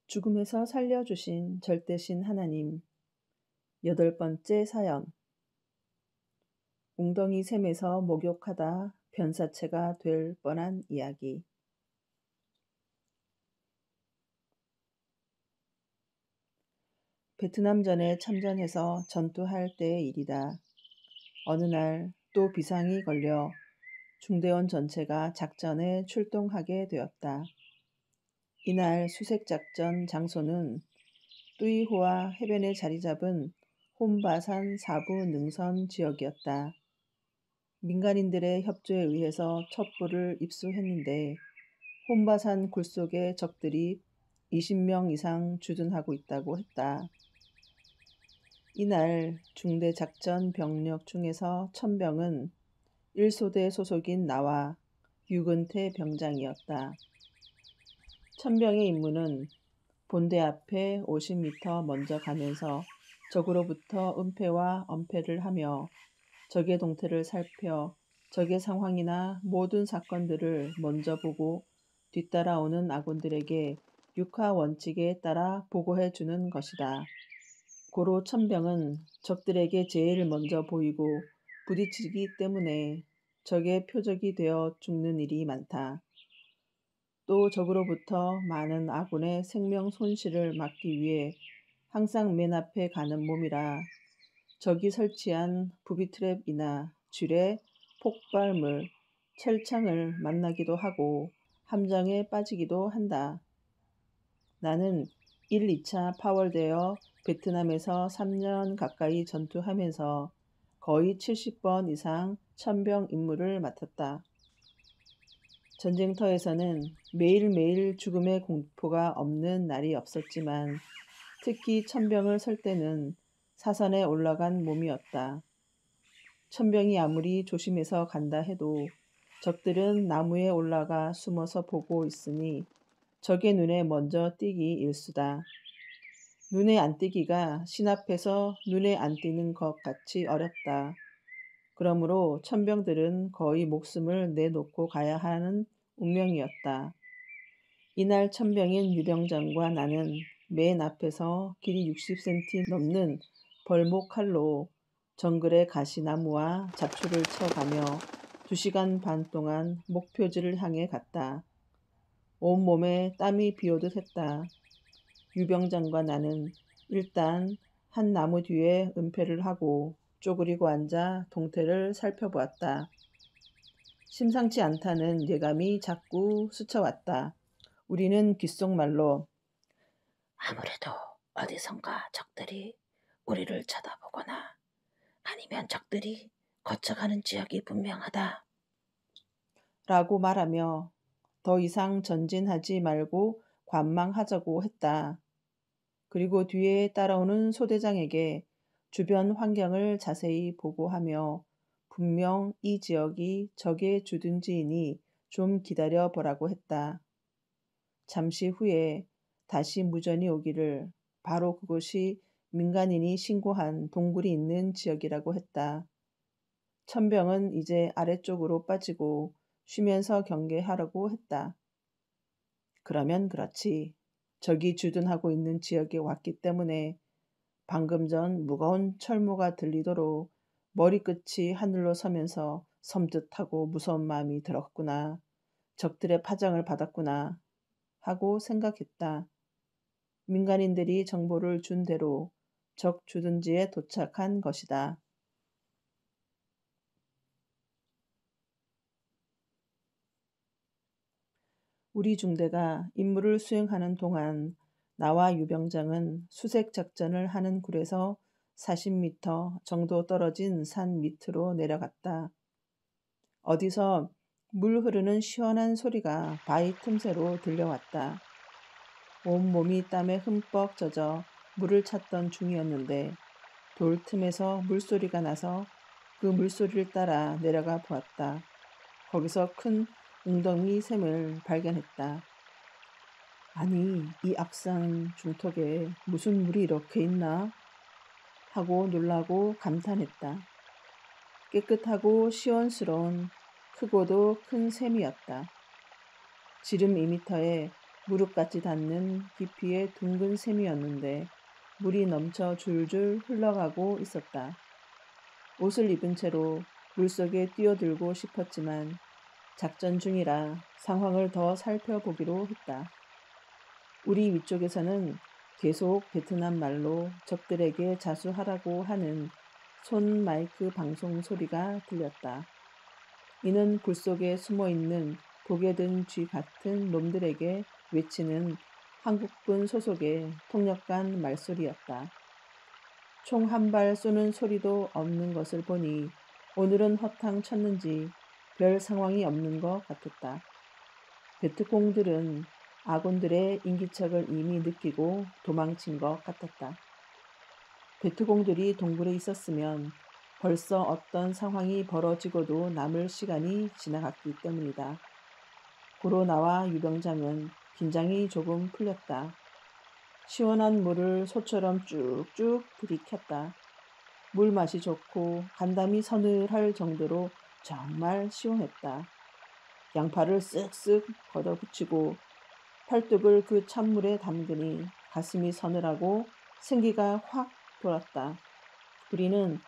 죽음에서 살려주신 절대신 하나님. 8번째 사연. 웅덩이 샘에서 목욕하다 변사체가 될 뻔한 이야기. 베트남전에 참전해서 전투할 때의 일이다. 어느 날 또 비상이 걸려 중대원 전체가 작전에 출동하게 되었다. 이날 수색작전 장소는 뚜이호아 해변에 자리 잡은 혼바산 사부 능선 지역이었다. 민간인들의 협조에 의해서 첩보를 입수했는데 혼바산 굴속에 적들이 20명 이상 주둔하고 있다고 했다. 이날 중대 작전 병력 중에서 천병은 1소대 소속인 나와 유근태 병장이었다. 천병의 임무는 본대 앞에 50m 먼저 가면서 적으로부터 은폐와 엄폐를 하며 적의 동태를 살펴 적의 상황이나 모든 사건들을 먼저 보고 뒤따라오는 아군들에게 육하 원칙에 따라 보고해 주는 것이다. 고로 천병은 적들에게 제일 먼저 보이고 부딪히기 때문에 적의 표적이 되어 죽는 일이 많다. 또 적으로부터 많은 아군의 생명 손실을 막기 위해 항상 맨 앞에 가는 몸이라 적이 설치한 부비트랩이나 쥐레, 폭발물, 철창을 만나기도 하고 함정에 빠지기도 한다. 나는 1, 2차 파월되어 베트남에서 3년 가까이 전투하면서 거의 70번 이상 천병 임무를 맡았다. 전쟁터에서는 매일매일 죽음의 공포가 없는 날이 없었지만 특히 천병을 설 때는 사선에 올라간 몸이었다. 천병이 아무리 조심해서 간다 해도 적들은 나무에 올라가 숨어서 보고 있으니 적의 눈에 먼저 띄기 일수다. 눈에 안 띄기가 신 앞에서 눈에 안 띄는 것 같이 어렵다. 그러므로 천병들은 거의 목숨을 내놓고 가야 하는 운명이었다. 이날 천병인 유병장과 나는 맨 앞에서 길이 60cm 넘는 벌목 칼로 정글의 가시나무와 잡초를 쳐가며 2시간 반 동안 목표지를 향해 갔다. 온몸에 땀이 비오듯 했다. 유병장과 나는 일단 한 나무 뒤에 은폐를 하고 쪼그리고 앉아 동태를 살펴보았다. 심상치 않다는 예감이 자꾸 스쳐왔다. 우리는 귓속말로 아무래도 어디선가 적들이 우리를 쳐다보거나 아니면 적들이 거쳐가는 지역이 분명하다. 라고 말하며 더 이상 전진하지 말고 관망하자고 했다. 그리고 뒤에 따라오는 소대장에게 주변 환경을 자세히 보고하며 분명 이 지역이 적의 주둔지이니 좀 기다려 보라고 했다. 잠시 후에 다시 무전이 오기를 바로 그곳이 민간인이 신고한 동굴이 있는 지역이라고 했다. 천병은 이제 아래쪽으로 빠지고 쉬면서 경계하라고 했다. 그러면 그렇지. 적이 주둔하고 있는 지역에 왔기 때문에 방금 전 무거운 철모가 들리도록 머리끝이 하늘로 서면서 섬뜩하고 무서운 마음이 들었구나. 적들의 파장을 받았구나 하고 생각했다. 민간인들이 정보를 준 대로 적 주둔지에 도착한 것이다. 우리 중대가 임무를 수행하는 동안 나와 유병장은 수색 작전을 하는 굴에서 40m 정도 떨어진 산 밑으로 내려갔다. 어디서 물 흐르는 시원한 소리가 바위 틈새로 들려왔다. 온몸이 땀에 흠뻑 젖어 물을 찾던 중이었는데 돌 틈에서 물소리가 나서 그 물소리를 따라 내려가 보았다. 거기서 큰 웅덩이 샘을 발견했다. 아니, 이 악산 중턱에 무슨 물이 이렇게 있나? 하고 놀라고 감탄했다. 깨끗하고 시원스러운 크고도 큰 샘이었다. 지름 2m에 무릎까지 닿는 깊이의 둥근 샘이었는데 물이 넘쳐 줄줄 흘러가고 있었다. 옷을 입은 채로 물속에 뛰어들고 싶었지만 작전 중이라 상황을 더 살펴보기로 했다. 우리 위쪽에서는 계속 베트남 말로 적들에게 자수하라고 하는 손 마이크 방송 소리가 들렸다. 이는 굴 속에 숨어 있는 독에 든 쥐 같은 놈들에게 외치는 한국군 소속의 통역관 말소리였다. 총 한 발 쏘는 소리도 없는 것을 보니 오늘은 허탕 쳤는지 별 상황이 없는 것 같았다. 베트콩들은 아군들의 인기척을 이미 느끼고 도망친 것 같았다. 베트콩들이 동굴에 있었으면 벌써 어떤 상황이 벌어지고도 남을 시간이 지나갔기 때문이다. 고로 나와 유병장은 긴장이 조금 풀렸다. 시원한 물을 소처럼 쭉쭉 들이켰다. 물 맛이 좋고 간담이 서늘할 정도로 정말 시원했다. 양팔을 쓱쓱 걷어붙이고 팔뚝을 그 찬물에 담그니 가슴이 서늘하고 생기가 확 돌았다. 우리는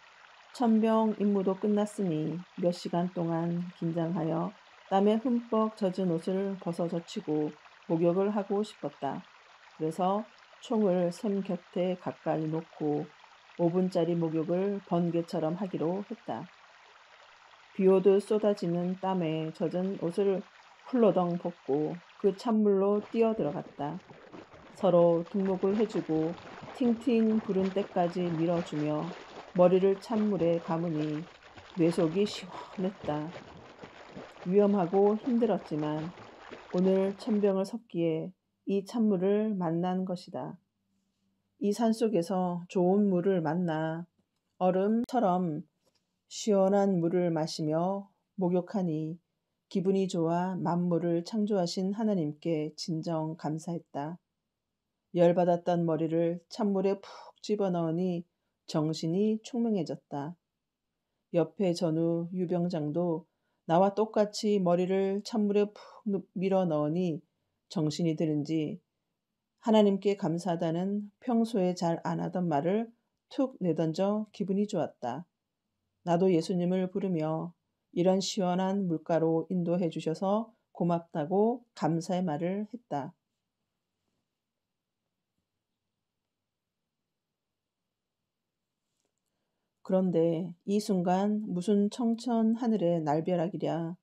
천병 임무도 끝났으니 몇 시간 동안 긴장하여 땀에 흠뻑 젖은 옷을 벗어젖히고 목욕을 하고 싶었다. 그래서 총을 샘 곁에 가까이 놓고 5분짜리 목욕을 번개처럼 하기로 했다. 비오듯 쏟아지는 땀에 젖은 옷을 훌러덩 벗고 그 찬물로 뛰어 들어갔다. 서로 둥목을 해주고 팅팅 부른 때까지 밀어주며 머리를 찬물에 감으니 뇌속이 시원했다. 위험하고 힘들었지만 오늘 천병을 섭기에 이 찬물을 만난 것이다. 이 산속에서 좋은 물을 만나 얼음처럼 시원한 물을 마시며 목욕하니 기분이 좋아 만물을 창조하신 하나님께 진정 감사했다. 열받았던 머리를 찬물에 푹 집어넣으니 정신이 총명해졌다. 옆에 전우 유병장도 나와 똑같이 머리를 찬물에 푹 밀어 넣으니 정신이 드는지 하나님께 감사하다는 평소에 잘 안 하던 말을 툭 내던져 기분이 좋았다. 나도 예수님을 부르며 이런 시원한 물가로 인도해 주셔서 고맙다고 감사의 말을 했다. 그런데 이 순간 무슨 청천 하늘의 날벼락이랴.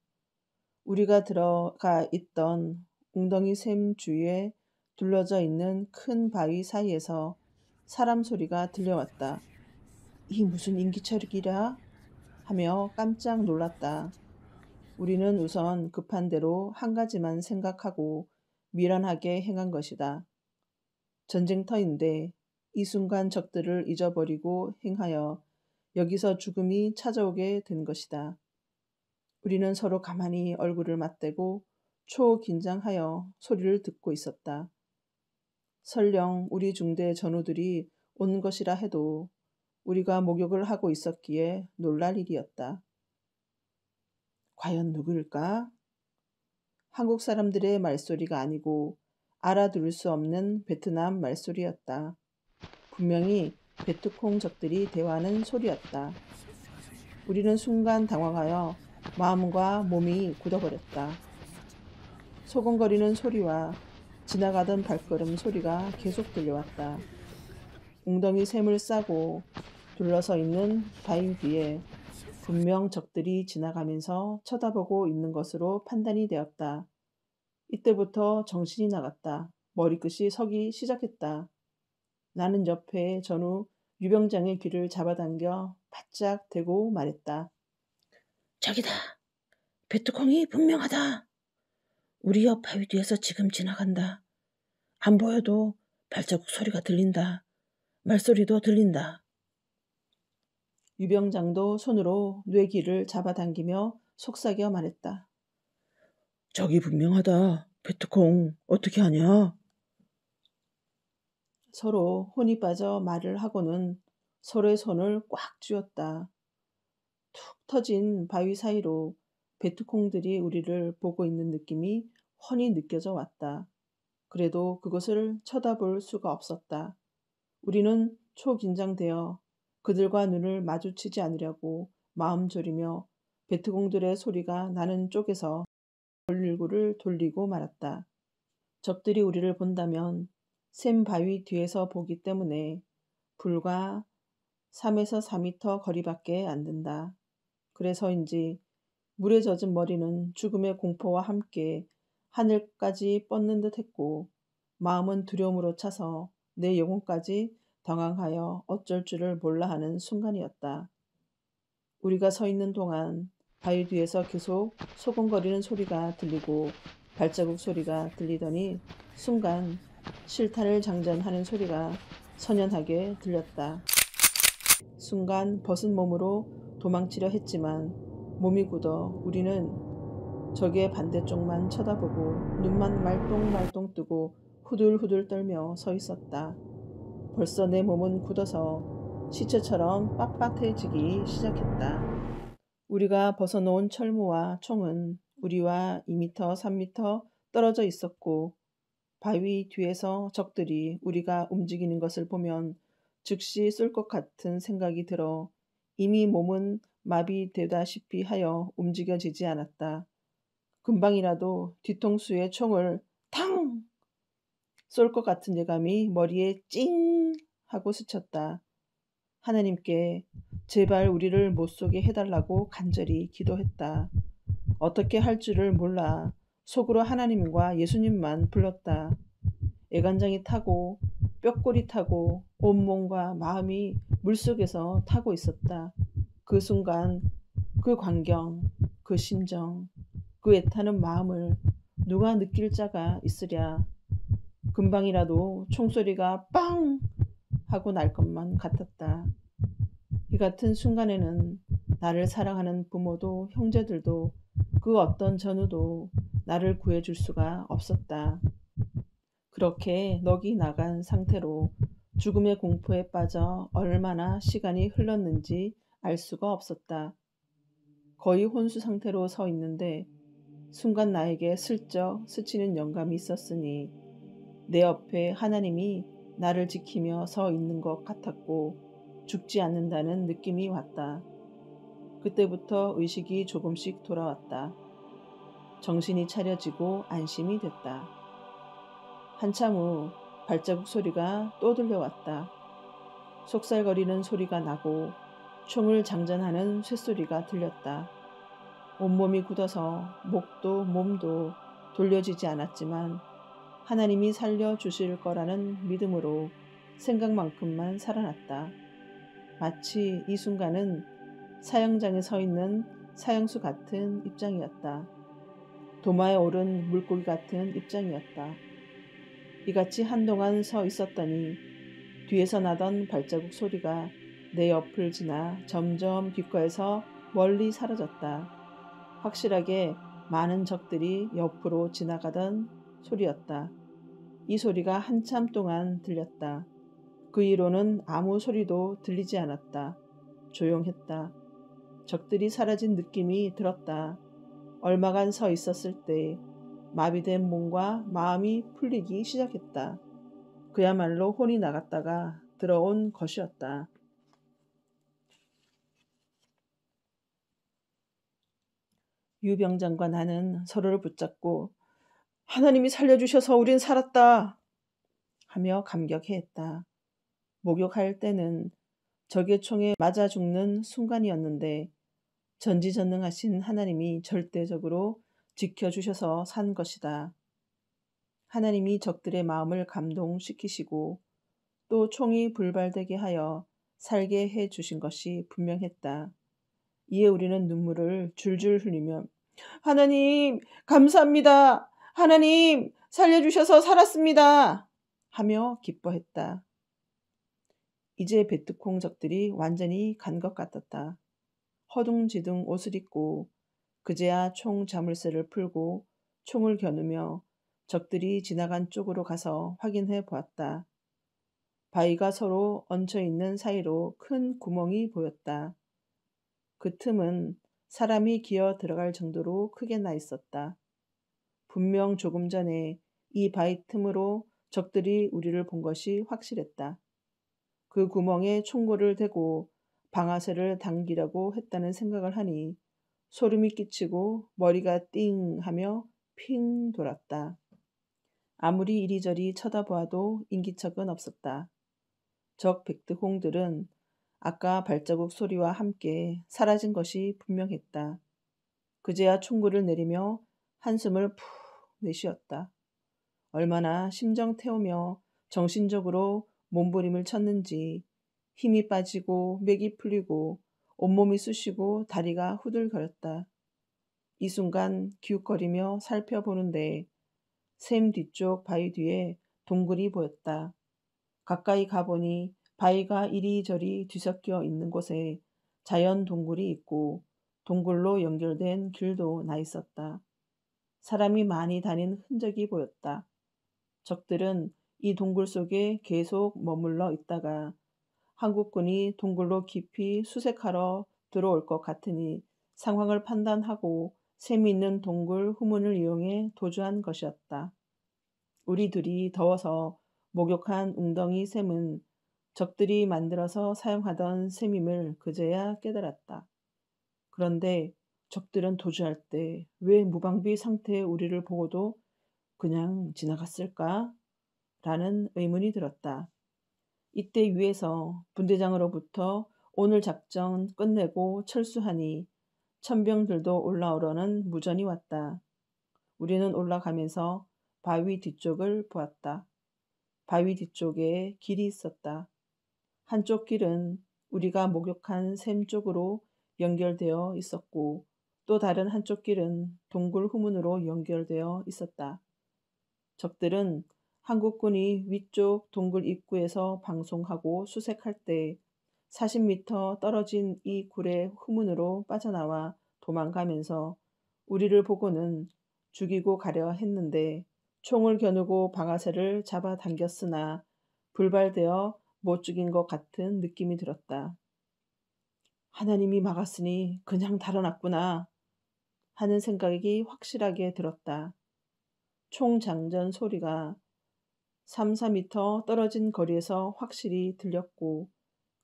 우리가 들어가 있던 웅덩이 샘 주위에 둘러져 있는 큰 바위 사이에서 사람 소리가 들려왔다. 이 무슨 인기척이랴? 하며 깜짝 놀랐다. 우리는 우선 급한 대로 한 가지만 생각하고 미련하게 행한 것이다. 전쟁터인데 이 순간 적들을 잊어버리고 행하여 여기서 죽음이 찾아오게 된 것이다. 우리는 서로 가만히 얼굴을 맞대고 초긴장하여 소리를 듣고 있었다. 설령 우리 중대 전우들이 온 것이라 해도 우리가 목욕을 하고 있었기에 놀랄 일이었다. 과연 누구일까? 한국 사람들의 말소리가 아니고 알아들을 수 없는 베트남 말소리였다. 분명히 베트콩 적들이 대화하는 소리였다. 우리는 순간 당황하여 마음과 몸이 굳어버렸다. 소곤거리는 소리와 지나가던 발걸음 소리가 계속 들려왔다. 웅덩이 샘을 싸고 둘러서 있는 바위 뒤에 분명 적들이 지나가면서 쳐다보고 있는 것으로 판단이 되었다. 이때부터 정신이 나갔다. 머리끝이 서기 시작했다. 나는 옆에 전후 유병장의 귀를 잡아당겨 바짝 대고 말했다. 저기다. 베트콩이 분명하다. 우리 옆 바위 뒤에서 지금 지나간다. 안 보여도 발자국 소리가 들린다. 말소리도 들린다. 유병장도 손으로 뇌귀를 잡아당기며 속삭여 말했다. 저기 분명하다. 베트콩 어떻게 하냐? 서로 혼이 빠져 말을 하고는 서로의 손을 꽉 쥐었다. 툭 터진 바위 사이로 베트콩들이 우리를 보고 있는 느낌이 훤히 느껴져 왔다. 그래도 그곳을 쳐다볼 수가 없었다. 우리는 초긴장되어 그들과 눈을 마주치지 않으려고 마음 졸이며 베트공들의 소리가 나는 쪽에서 돌릴구를 돌리고 말았다. 적들이 우리를 본다면 샘 바위 뒤에서 보기 때문에 불과 3에서 4미터 거리밖에 안 된다. 그래서인지 물에 젖은 머리는 죽음의 공포와 함께 하늘까지 뻗는 듯 했고 마음은 두려움으로 차서 내 영혼까지 당황하여 어쩔 줄을 몰라 하는 순간이었다. 우리가 서 있는 동안 바위 뒤에서 계속 소곤거리는 소리가 들리고 발자국 소리가 들리더니 순간 실탄을 장전하는 소리가 선연하게 들렸다. 순간 벗은 몸으로 도망치려 했지만 몸이 굳어 우리는 적의 반대쪽만 쳐다보고 눈만 말똥말똥 뜨고 후들후들 떨며 서 있었다. 벌써 내 몸은 굳어서 시체처럼 빳빳해지기 시작했다. 우리가 벗어놓은 철무와 총은 우리와 2미터, 3미터 떨어져 있었고 바위 뒤에서 적들이 우리가 움직이는 것을 보면 즉시 쏠 것 같은 생각이 들어 이미 몸은 마비되다시피 하여 움직여지지 않았다. 금방이라도 뒤통수에 총을 탕! 쏠 것 같은 예감이 머리에 찡! 하고 스쳤다. 하나님께 제발 우리를 못 쏘게 해달라고 간절히 기도했다. 어떻게 할 줄을 몰라 속으로 하나님과 예수님만 불렀다. 애간장이 타고 뼈골이 타고 온몸과 마음이 물속에서 타고 있었다. 그 순간, 그 광경, 그 심정, 그 애타는 마음을 누가 느낄 자가 있으랴. 금방이라도 총소리가 빵! 하고 날 것만 같았다. 이 같은 순간에는 나를 사랑하는 부모도 형제들도 그 어떤 전우도 나를 구해줄 수가 없었다. 그렇게 넋이 나간 상태로 죽음의 공포에 빠져 얼마나 시간이 흘렀는지 알 수가 없었다. 거의 혼수 상태로 서 있는데 순간 나에게 슬쩍 스치는 영감이 있었으니 내 옆에 하나님이 나를 지키며 서 있는 것 같았고 죽지 않는다는 느낌이 왔다. 그때부터 의식이 조금씩 돌아왔다. 정신이 차려지고 안심이 됐다. 한참 후 발자국 소리가 또 들려왔다. 속살거리는 소리가 나고 총을 장전하는 쇳소리가 들렸다. 온몸이 굳어서 목도 몸도 돌려지지 않았지만 하나님이 살려주실 거라는 믿음으로 생각만큼만 살아났다. 마치 이 순간은 사형장에 서 있는 사형수 같은 입장이었다. 도마에 오른 물고기 같은 입장이었다. 이같이 한동안 서 있었더니 뒤에서 나던 발자국 소리가 내 옆을 지나 점점 귓가에서 멀리 사라졌다. 확실하게 많은 적들이 옆으로 지나가던 소리였다. 이 소리가 한참 동안 들렸다. 그 이후로는 아무 소리도 들리지 않았다. 조용했다. 적들이 사라진 느낌이 들었다. 얼마간 서 있었을 때 마비된 몸과 마음이 풀리기 시작했다. 그야말로 혼이 나갔다가 들어온 것이었다. 유병장과 나는 서로를 붙잡고 하나님이 살려주셔서 우린 살았다 하며 감격해했다. 목욕할 때는 적의 총에 맞아 죽는 순간이었는데 전지전능하신 하나님이 절대적으로 지켜주셔서 산 것이다. 하나님이 적들의 마음을 감동시키시고 또 총이 불발되게 하여 살게 해 주신 것이 분명했다. 이에 우리는 눈물을 줄줄 흘리며 하나님 감사합니다. 하나님 살려주셔서 살았습니다. 하며 기뻐했다. 이제 베트콩 적들이 완전히 간 것 같았다. 허둥지둥 옷을 입고 그제야 총 자물쇠를 풀고 총을 겨누며 적들이 지나간 쪽으로 가서 확인해 보았다. 바위가 서로 얹혀 있는 사이로 큰 구멍이 보였다. 그 틈은 사람이 기어 들어갈 정도로 크게 나 있었다. 분명 조금 전에 이 바위 틈으로 적들이 우리를 본 것이 확실했다. 그 구멍에 총구를 대고 방아쇠를 당기려고 했다는 생각을 하니 소름이 끼치고 머리가 띵 하며 핑 돌았다. 아무리 이리저리 쳐다보아도 인기척은 없었다. 적 백두홍들은 아까 발자국 소리와 함께 사라진 것이 분명했다. 그제야 총구를 내리며 한숨을 푹 내쉬었다. 얼마나 심정 태우며 정신적으로 몸부림을 쳤는지 힘이 빠지고 맥이 풀리고 온몸이 쑤시고 다리가 후들거렸다. 이 순간 기웃거리며 살펴보는데 샘 뒤쪽 바위 뒤에 동굴이 보였다. 가까이 가보니 바위가 이리저리 뒤섞여 있는 곳에 자연 동굴이 있고 동굴로 연결된 길도 나 있었다. 사람이 많이 다닌 흔적이 보였다. 적들은 이 동굴 속에 계속 머물러 있다가 한국군이 동굴로 깊이 수색하러 들어올 것 같으니 상황을 판단하고 샘이 있는 동굴 후문을 이용해 도주한 것이었다. 우리 둘이 더워서 목욕한 웅덩이 샘은 적들이 만들어서 사용하던 샘임을 그제야 깨달았다. 그런데 적들은 도주할 때 왜 무방비 상태의 우리를 보고도 그냥 지나갔을까? 라는 의문이 들었다. 이때 위에서 분대장으로부터 오늘 작전 끝내고 철수하니 천병들도 올라오려는 무전이 왔다. 우리는 올라가면서 바위 뒤쪽을 보았다. 바위 뒤쪽에 길이 있었다. 한쪽 길은 우리가 목욕한 샘 쪽으로 연결되어 있었고 또 다른 한쪽 길은 동굴 후문으로 연결되어 있었다. 적들은 한국군이 위쪽 동굴 입구에서 방송하고 수색할 때 40m 떨어진 이 굴의 후문으로 빠져나와 도망가면서 우리를 보고는 죽이고 가려 했는데 총을 겨누고 방아쇠를 잡아당겼으나 불발되어 못 죽인 것 같은 느낌이 들었다. 하나님이 막았으니 그냥 달아났구나 하는 생각이 확실하게 들었다. 총장전 소리가 3, 4미터 떨어진 거리에서 확실히 들렸고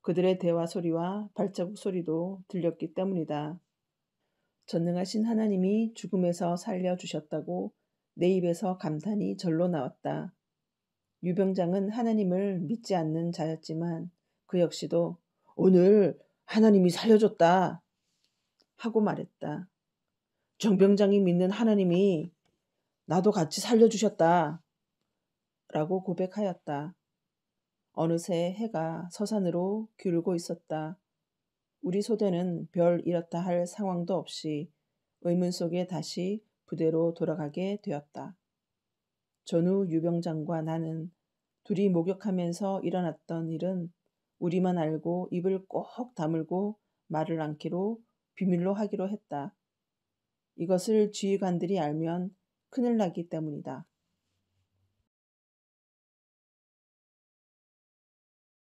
그들의 대화 소리와 발자국 소리도 들렸기 때문이다. 전능하신 하나님이 죽음에서 살려주셨다고 내 입에서 감탄이 절로 나왔다. 유병장은 하나님을 믿지 않는 자였지만 그 역시도 오늘 하나님이 살려줬다 하고 말했다. 정병장이 믿는 하나님이 나도 같이 살려주셨다 라고 고백하였다. 어느새 해가 서산으로 기울고 있었다. 우리 소대는 별 이렇다 할 상황도 없이 의문 속에 다시 부대로 돌아가게 되었다. 전후 유병장과 나는 둘이 목욕하면서 일어났던 일은 우리만 알고 입을 꼭 다물고 말을 않기로 비밀로 하기로 했다. 이것을 지휘관들이 알면 큰일 나기 때문이다.